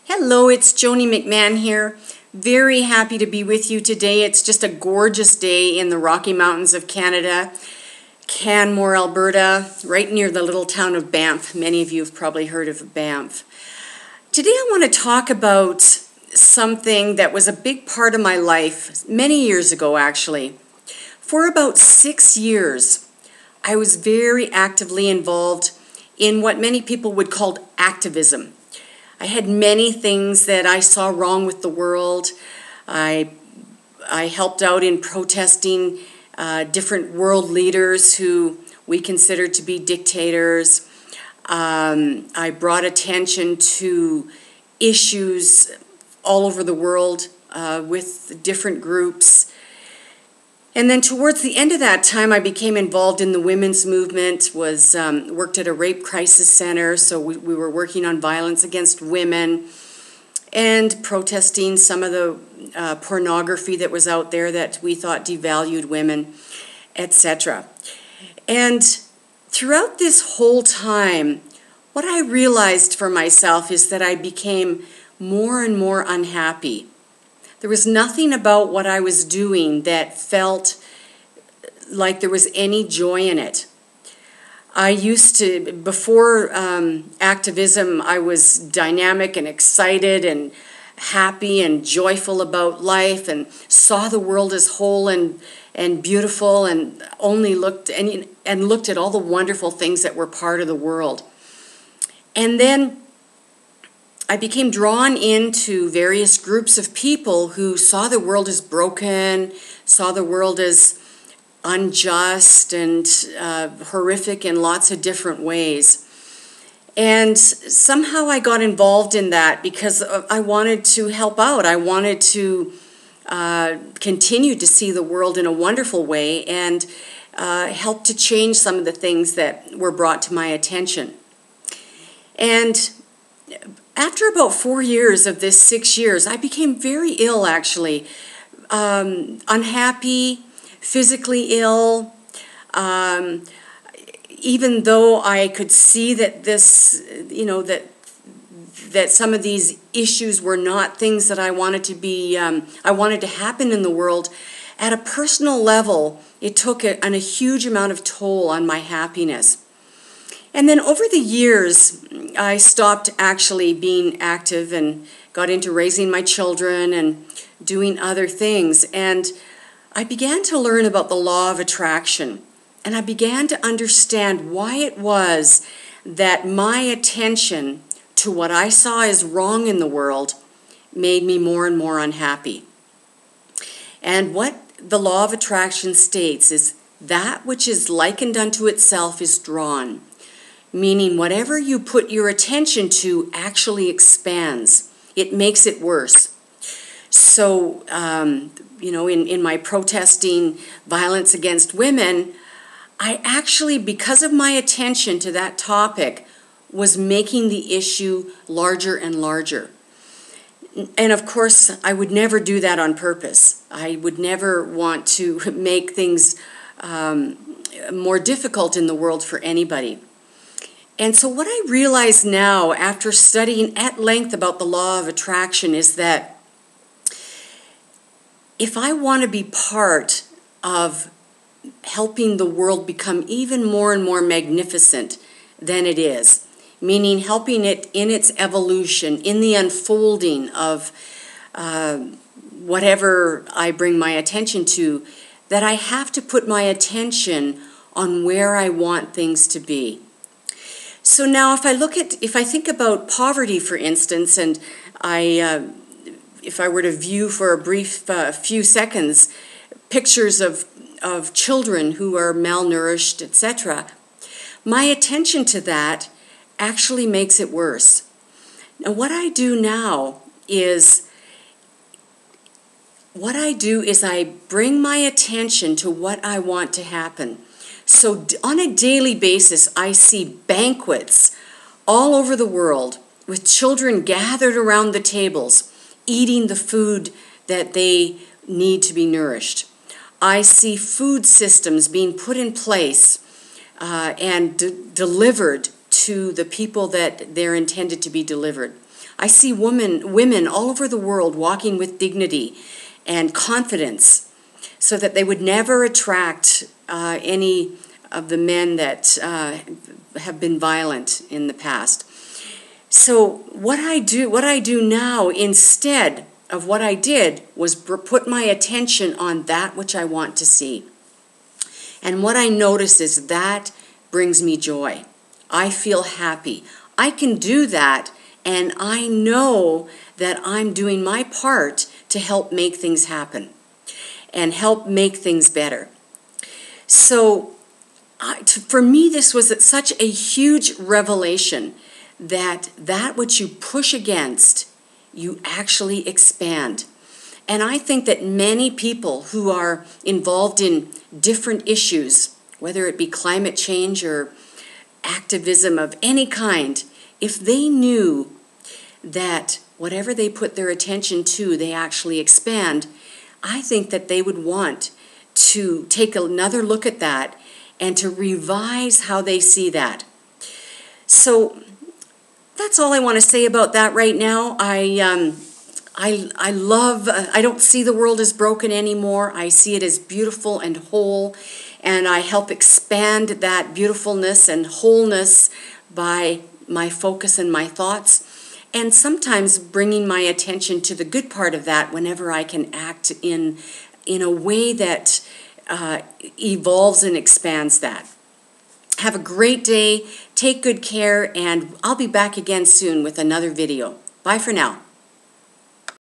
Hello, it's Joni McMahon here. Very happy to be with you today. It's just a gorgeous day in the Rocky Mountains of Canada, Canmore, Alberta, right near the little town of Banff. Many of you have probably heard of Banff. Today I want to talk about something that was a big part of my life many years ago, actually. For about 6 years, I was very actively involved in what many people would call activism. I had many things that I saw wrong with the world. I helped out in protesting different world leaders who we considered to be dictators. I brought attention to issues all over the world with different groups. And then towards the end of that time, I became involved in the women's movement, worked at a rape crisis center, so we were working on violence against women and protesting some of the pornography that was out there that we thought devalued women, etc. And throughout this whole time, what I realized for myself is that I became more and more unhappy. There was nothing about what I was doing that felt like there was any joy in it. I used to, before activism, I was dynamic and excited and happy and joyful about life and saw the world as whole and beautiful and only looked at all the wonderful things that were part of the world. And then I became drawn into various groups of people who saw the world as broken, saw the world as unjust and horrific in lots of different ways. And somehow I got involved in that because I wanted to help out. I wanted to continue to see the world in a wonderful way and help to change some of the things that were brought to my attention. And after about 4 years of this 6 years, I became very ill, actually. Unhappy, physically ill. Even though I could see that that some of these issues were not things that I wanted to happen in the world, at a personal level, it took a huge amount of toll on my happiness. And then over the years, I stopped actually being active and got into raising my children and doing other things. And I began to learn about the law of attraction. And I began to understand why it was that my attention to what I saw as wrong in the world made me more and more unhappy. And what the law of attraction states is that which is likened unto itself is drawn. Meaning whatever you put your attention to actually expands. It makes it worse. So, in my protesting violence against women, I actually, because of my attention to that topic, was making the issue larger and larger. And of course, I would never do that on purpose. I would never want to make things more difficult in the world for anybody. And so what I realize now, after studying at length about the law of attraction, is that if I want to be part of helping the world become even more and more magnificent than it is, meaning helping it in its evolution, in the unfolding of whatever I bring my attention to, that I have to put my attention on where I want things to be. So now if I think about poverty, for instance, and if I were to view for a brief few seconds pictures of children who are malnourished, etc., my attention to that actually makes it worse. Now what I do now is I bring my attention to what I want to happen. So on a daily basis, I see banquets all over the world with children gathered around the tables, eating the food that they need to be nourished. I see food systems being put in place and delivered to the people that they're intended to be delivered. I see women all over the world walking with dignity and confidence so that they would never attract any of the men that have been violent in the past. So what I do now instead of what I did was put my attention on that which I want to see. And what I notice is that brings me joy. I feel happy. I can do that, and I know that I'm doing my part to help make things happen and help make things better. So for me, this was such a huge revelation that which you push against, you actually expand. And I think that many people who are involved in different issues, whether it be climate change or activism of any kind, if they knew that whatever they put their attention to, they actually expand, I think that they would want to take another look at that and to revise how they see that. So that's all I want to say about that right now. I don't see the world as broken anymore. I see it as beautiful and whole, and I help expand that beautifulness and wholeness by my focus and my thoughts, and sometimes bringing my attention to the good part of that whenever I can act in a way that evolves and expands that. Have a great day, take good care, and I'll be back again soon with another video. Bye for now.